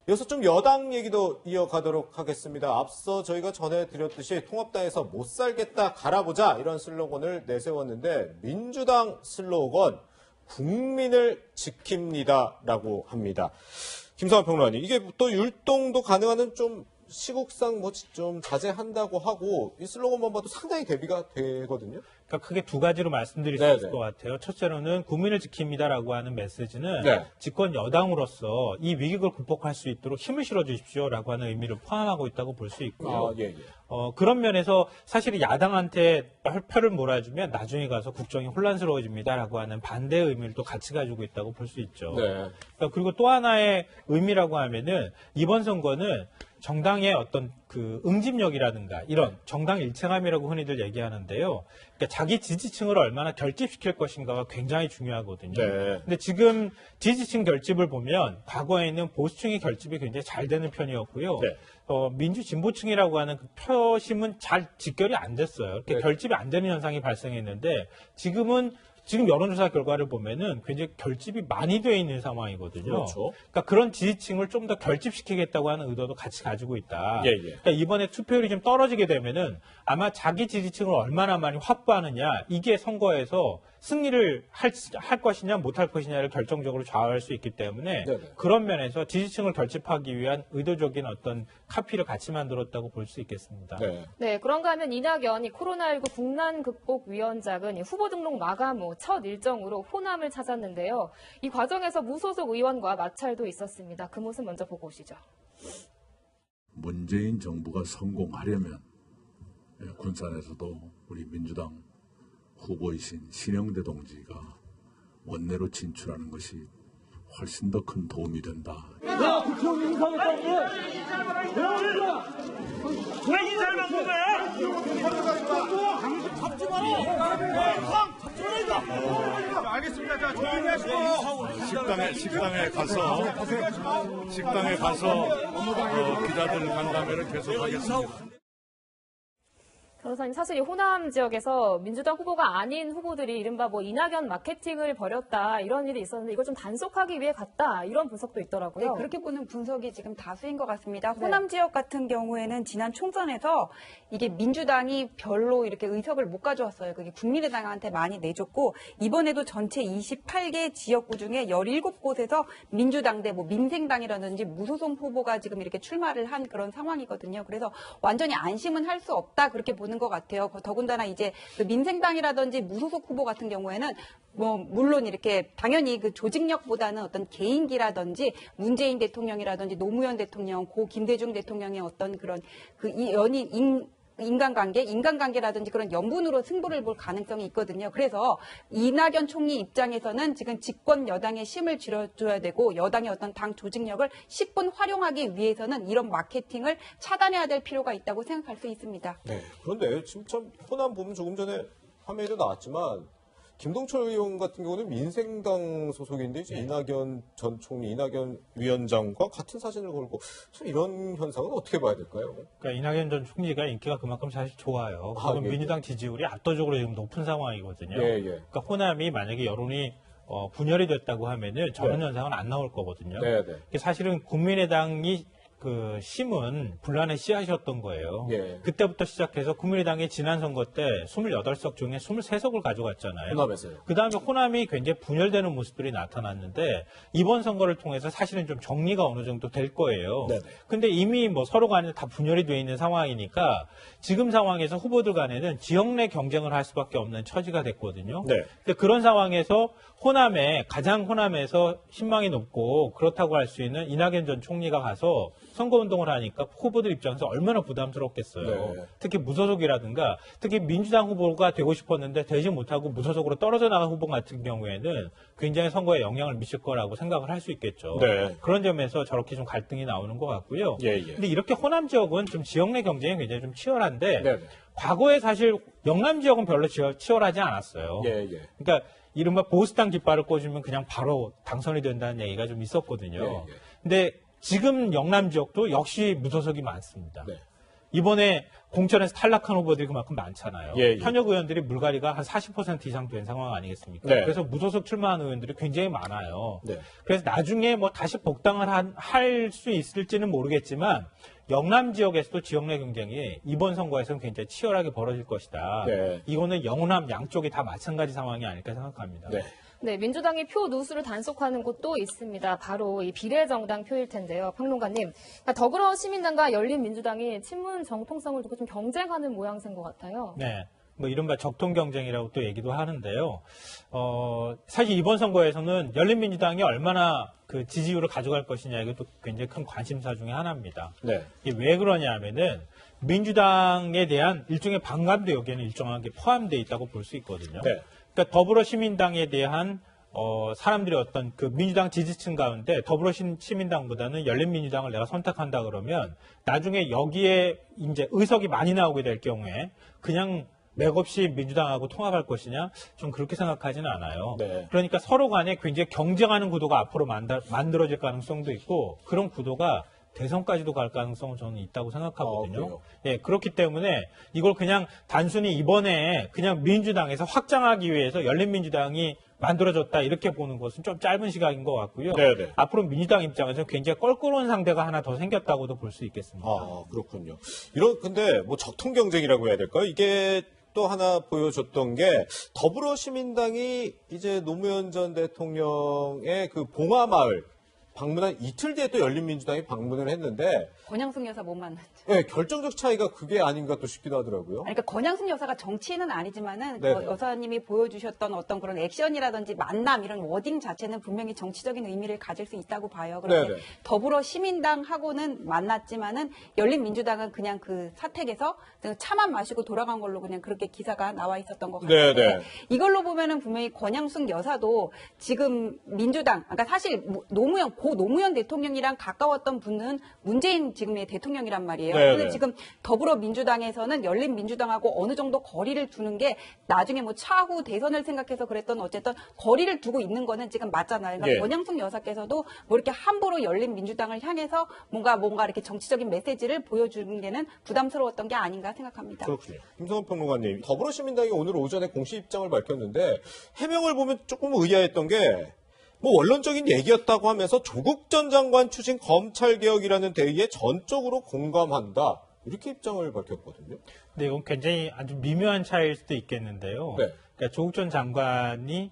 이어서 좀 여당 얘기도 이어가도록 하겠습니다. 앞서 저희가 전해드렸듯이 통합당에서 못 살겠다 갈아보자 이런 슬로건을 내세웠는데 민주당 슬로건 국민을 지킵니다라고 합니다. 김성환 평론가님, 이게 또 율동도 가능한 좀 시국상 뭐 좀 자제한다고 하고 이 슬로건만 봐도 상당히 대비가 되거든요. 그러니까 크게 두 가지로 말씀드릴 수 있을 것 같아요. 첫째로는 국민을 지킵니다라고 하는 메시지는 집권 여당으로서 이 위기를 극복할 수 있도록 힘을 실어 주십시오라고 하는 의미를 포함하고 있다고 볼 수 있고요. 그런 면에서 사실 야당한테 표를 몰아주면 나중에 가서 국정이 혼란스러워집니다라고 하는 반대의 의미를 또 같이 가지고 있다고 볼 수 있죠. 그러니까 그리고 또 하나의 의미라고 하면은 이번 선거는 정당의 어떤 그 응집력이라든가 이런 정당 일체감이라고 흔히들 얘기하는데요. 그러니까 자기 지지층을 얼마나 결집시킬 것인가가 굉장히 중요하거든요. 근데 지금 지지층 결집을 보면 과거에는 보수층의 결집이 굉장히 잘 되는 편이었고요. 민주 진보층이라고 하는 그 표심은 잘 직결이 안 됐어요. 결집이 안 되는 현상이 발생했는데 지금 여론조사 결과를 보면은 굉장히 결집이 많이 돼 있는 상황이거든요. 그러니까 그런 지지층을 좀 더 결집시키겠다고 하는 의도도 같이 가지고 있다. 그러니까 이번에 투표율이 좀 떨어지게 되면은 아마 자기 지지층을 얼마나 많이 확보하느냐 이게 선거에서 승리를 할 것이냐 못할 것이냐를 결정적으로 좌우할 수 있기 때문에 그런 면에서 지지층을 결집하기 위한 의도적인 어떤 카피를 같이 만들었다고 볼 수 있겠습니다. 네, 그런가 하면 이낙연이 코로나19 국난 극복 위원장은 후보 등록 마감 후 첫 일정으로 호남을 찾았는데요. 이 과정에서 무소속 의원과 마찰도 있었습니다. 그 모습 먼저 보고 오시죠. 문재인 정부가 성공하려면 군산에서도 우리 민주당 후보이신 신영대 동지가 원내로 진출하는 것이 훨씬 더 큰 도움이 된다. 야, 국정 인사했다고 왜 인사만 본 거야? 잡지 마라! 알겠습니다. 자, 조용히 하시고. 식당에 가서 기자들 간담회를 계속하겠습니다. 변호사님, 사실 이 호남 지역에서 민주당 후보가 아닌 후보들이 이른바 뭐 이낙연 마케팅을 벌였다 이런 일이 있었는데 이걸 좀 단속하기 위해 갔다 이런 분석도 있더라고요. 네, 그렇게 보는 분석이 지금 다수인 것 같습니다. 호남 지역 같은 경우에는 지난 총선에서 이게 민주당이 별로 이렇게 의석을 못 가져왔어요. 그게 국민의당한테 많이 내줬고 이번에도 전체 28개 지역구 중에 17곳에서 민주당 대 뭐 민생당이라든지 무소속 후보가 지금 이렇게 출마를 한 그런 상황이거든요. 그래서 완전히 안심은 할 수 없다 그렇게 보는 것 같아요. 더군다나 이제 그 민생당이라든지 무소속 후보 같은 경우에는 뭐 물론 이렇게 당연히 그 조직력보다는 어떤 개인기라든지 문재인 대통령이라든지 노무현 대통령, 고 김대중 대통령의 어떤 그런 그 인간관계라든지 그런 연분으로 승부를 볼 가능성이 있거든요. 그래서 이낙연 총리 입장에서는 지금 집권 여당의 힘을 줄여줘야 되고 여당의 어떤 당 조직력을 10분 활용하기 위해서는 이런 마케팅을 차단해야 될 필요가 있다고 생각할 수 있습니다. 그런데 지금 참 호남 보면 조금 전에 화면에도 나왔지만 김동철 의원 같은 경우는 민생당 소속인데 이제 이낙연 전 총리, 이낙연 위원장과 같은 사진을 걸고 참 이런 현상은 어떻게 봐야 될까요? 그러니까 이낙연 전 총리가 인기가 그만큼 사실 좋아요. 민주당 지지율이 압도적으로 지금 높은 상황이거든요. 그러니까 호남이 만약에 여론이 분열이 됐다고 하면은 저런 현상은 안 나올 거거든요. 사실은 국민의당이 그 심은 분란의 씨앗이었던 거예요. 그때부터 시작해서 국민의당이 지난 선거 때 28석 중에 23석을 가져갔잖아요. 호남에서요. 그다음에 호남이 굉장히 분열되는 모습들이 나타났는데 이번 선거를 통해서 사실은 좀 정리가 어느 정도 될 거예요. 근데 이미 뭐 서로 간에 다 분열이 돼 있는 상황이니까 지금 상황에서 후보들 간에는 지역 내 경쟁을 할 수밖에 없는 처지가 됐거든요. 근데 그런 상황에서 호남에서 신망이 높고 그렇다고 할 수 있는 이낙연 전 총리가 가서 선거운동을 하니까 후보들 입장에서 얼마나 부담스럽겠어요. 특히 무소속이라든가 특히 민주당 후보가 되고 싶었는데 되지 못하고 무소속으로 떨어져 나간 후보 같은 경우에는 굉장히 선거에 영향을 미칠 거라고 생각을 할 수 있겠죠. 그런 점에서 저렇게 좀 갈등이 나오는 것 같고요. 근데 이렇게 호남 지역은 좀 지역 내 경쟁이 굉장히 좀 치열한데 과거에 사실 영남 지역은 별로 치열하지 않았어요. 그러니까 이른바 보수당 깃발을 꽂으면 그냥 바로 당선이 된다는 얘기가 좀 있었거든요. 근데 지금 영남 지역도 역시 무소속이 많습니다. 이번에 공천에서 탈락한 후보들이 그만큼 많잖아요. 예, 예. 현역 의원들이 물갈이가 한 40% 이상 된 상황 아니겠습니까? 네. 그래서 무소속 출마한 의원들이 굉장히 많아요. 네. 그래서 나중에 뭐 다시 복당을 할 수 있을지는 모르겠지만 영남 지역에서도 지역 내 경쟁이 이번 선거에서는 굉장히 치열하게 벌어질 것이다. 네. 이거는 영남 양쪽이 다 마찬가지 상황이 아닐까 생각합니다. 네. 네, 민주당이 표 누수를 단속하는 곳도 있습니다. 바로 이 비례정당 표일 텐데요. 평론가님, 그러니까 더불어시민당과 열린민주당이 친문 정통성을 두고 좀 경쟁하는 모양새인 것 같아요. 네. 뭐 이른바 적통 경쟁이라고 또 얘기도 하는데요. 사실 이번 선거에서는 열린민주당이 얼마나 그 지지율을 가져갈 것이냐 이것도 굉장히 큰 관심사 중에 하나입니다. 네. 이게 왜 그러냐면은 민주당에 대한 일종의 반감도 여기에는 일정하게 포함되어 있다고 볼 수 있거든요. 네. 그러니까 더불어시민당에 대한 사람들이 어떤 그 민주당 지지층 가운데 더불어시민당보다는 열린민주당을 내가 선택한다 그러면 나중에 여기에 이제 의석이 많이 나오게 될 경우에 그냥 맥없이 민주당하고 통합할 것이냐? 좀 그렇게 생각하지는 않아요. 네. 그러니까 서로 간에 굉장히 경쟁하는 구도가 앞으로 만들어질 가능성도 있고 그런 구도가 대선까지도 갈 가능성은 저는 있다고 생각하거든요. 예, 그렇기 때문에 이걸 그냥 단순히 이번에 그냥 민주당에서 확장하기 위해서 열린민주당이 만들어졌다 이렇게 보는 것은 좀 짧은 시각인 것 같고요. 네네. 앞으로 민주당 입장에서 굉장히 껄끄러운 상대가 하나 더 생겼다고도 볼 수 있겠습니다. 아, 그렇군요. 근데 뭐 적통 경쟁이라고 해야 될까요? 이게 또 하나 보여줬던 게 더불어시민당이 이제 노무현 전 대통령의 그 봉화마을 방문한 이틀 뒤에 또 열린민주당이 방문을 했는데 권양숙 여사 못 만났죠. 네, 결정적 차이가 그게 아닌가 또 싶기도 하더라고요. 그러니까 권양숙 여사가 정치인은 아니지만은 네. 여사님이 보여주셨던 어떤 그런 액션이라든지 만남 이런 워딩 자체는 분명히 정치적인 의미를 가질 수 있다고 봐요. 그런데 네. 더불어 시민당하고는 만났지만은 열린민주당은 그냥 그 사택에서 차만 마시고 돌아간 걸로 그냥 그렇게 기사가 나와 있었던 것 같아요. 네. 이걸로 보면은 분명히 권양숙 여사도 지금 민주당, 그러니까 사실 고 노무현 대통령이랑 가까웠던 분은 문재인 지금의 대통령이란 말이에요. 네, 그런데 네. 지금 더불어민주당에서는 열린민주당하고 어느 정도 거리를 두는 게 나중에 뭐 차후 대선을 생각해서 그랬던 어쨌든 거리를 두고 있는 거는 지금 맞잖아요. 그러니까 예. 권양숙 여사께서도 뭐 이렇게 함부로 열린민주당을 향해서 뭔가 이렇게 정치적인 메시지를 보여주는 게는 부담스러웠던 게 아닌가 생각합니다. 그렇군요. 김성훈 평론가님, 더불어시민당이 오늘 오전에 공식 입장을 밝혔는데 해명을 보면 조금 의아했던 게 뭐 원론적인 얘기였다고 하면서 조국 전 장관 추진 검찰개혁이라는 대의에 전적으로 공감한다. 이렇게 입장을 밝혔거든요. 근데 이건 굉장히 아주 미묘한 차이일 수도 있겠는데요. 네. 그러니까 조국 전 장관이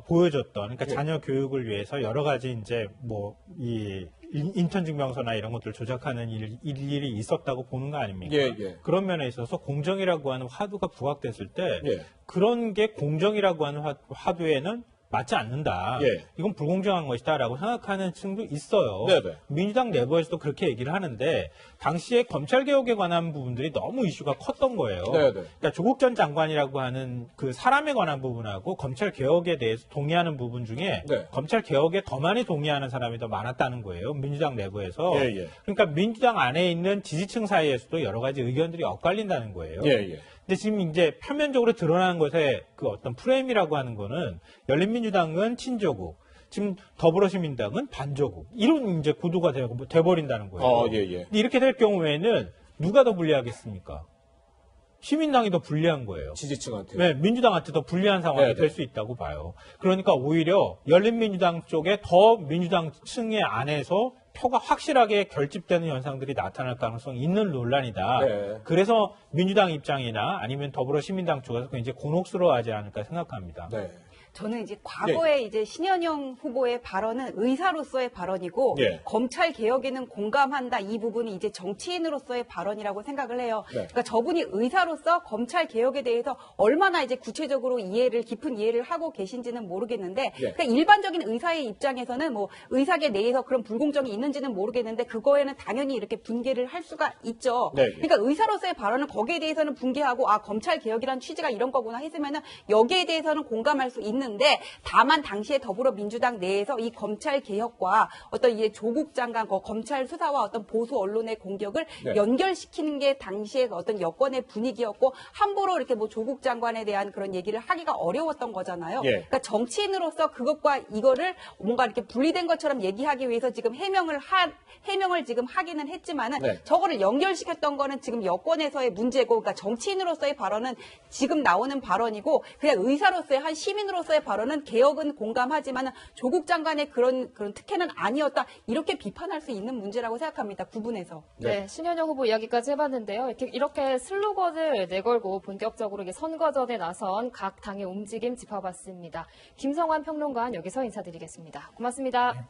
보여줬던, 그러니까 네. 자녀 교육을 위해서 여러 가지 이제 뭐 이 인턴 증명서나 이런 것들 조작하는 일이 있었다고 보는 거 아닙니까? 예. 그런 면에 있어서 공정이라고 하는 화두가 부각됐을 때 예. 그런 게 공정이라고 하는 화두에는 맞지 않는다. 예. 이건 불공정한 것이다라고 생각하는 층도 있어요. 네네. 민주당 내부에서도 그렇게 얘기를 하는데 당시에 검찰개혁에 관한 부분들이 너무 이슈가 컸던 거예요. 네네. 그러니까 조국 전 장관이라고 하는 그 사람에 관한 부분하고 검찰개혁에 대해서 동의하는 부분 중에 네. 검찰개혁에 더 많이 동의하는 사람이 더 많았다는 거예요. 민주당 내부에서. 예. 그러니까 민주당 안에 있는 지지층 사이에서도 여러 가지 의견들이 엇갈린다는 거예요. 예. 근데 지금 이제 표면적으로 드러나는 것의 그 어떤 프레임이라고 하는 거는 열린민주당은 친조국, 지금 더불어시민당은 반조국 이런 이제 구도가 돼버린다는 거예요. 예. 근데 이렇게 될 경우에는 누가 더 불리하겠습니까? 시민당이 더 불리한 거예요. 지지층한테. 네, 민주당한테 더 불리한 상황이 네네. 될 수 있다고 봐요. 그러니까 오히려 열린민주당 쪽에 더 민주당 층의 안에서 표가 확실하게 결집되는 현상들이 나타날 가능성이 있는 논란이다. 네. 그래서 민주당 입장이나 아니면 더불어시민당 쪽에서 굉장히 곤혹스러워하지 않을까 생각합니다. 네. 저는 이제 과거에 이제 신현영 후보의 발언은 의사로서의 발언이고 예. 검찰 개혁에는 공감한다 이 부분이 이제 정치인으로서의 발언이라고 생각을 해요. 네. 그러니까 저분이 의사로서 검찰 개혁에 대해서 얼마나 이제 구체적으로 깊은 이해를 하고 계신지는 모르겠는데, 예. 그러니까 일반적인 의사의 입장에서는 뭐 의사계 내에서 그런 불공정이 있는지는 모르겠는데 그거에는 당연히 이렇게 분개를 할 수가 있죠. 네. 그러니까 의사로서의 발언은 거기에 대해서는 분개하고 검찰 개혁이란 취지가 이런 거구나 했으면은 여기에 대해서는 공감할 수 있는 있는데 다만 당시에 더불어민주당 내에서 이 검찰 개혁과 어떤 이 조국 장관 검찰 수사와 어떤 보수 언론의 공격을 네. 연결시키는 게 당시에 어떤 여권의 분위기였고 함부로 이렇게 뭐 조국 장관에 대한 그런 얘기를 하기가 어려웠던 거잖아요. 예. 그러니까 정치인으로서 그것과 이거를 뭔가 이렇게 분리된 것처럼 얘기하기 위해서 지금 해명을 지금 하기는 했지만은 네. 저거를 연결시켰던 거는 지금 여권에서의 문제고, 그러니까 정치인으로서의 발언은 지금 나오는 발언이고 그냥 의사로서의 한 시민으로서의 발언은 개혁은 공감하지만은 조국 장관의 그런 특혜는 아니었다 이렇게 비판할 수 있는 문제라고 생각합니다. 구분해서. 네, 신현영 후보 이야기까지 해봤는데요. 이렇게 슬로건을 내걸고 본격적으로 선거전에 나선 각 당의 움직임 짚어봤습니다. 김성환 평론가는 여기서 인사드리겠습니다. 고맙습니다.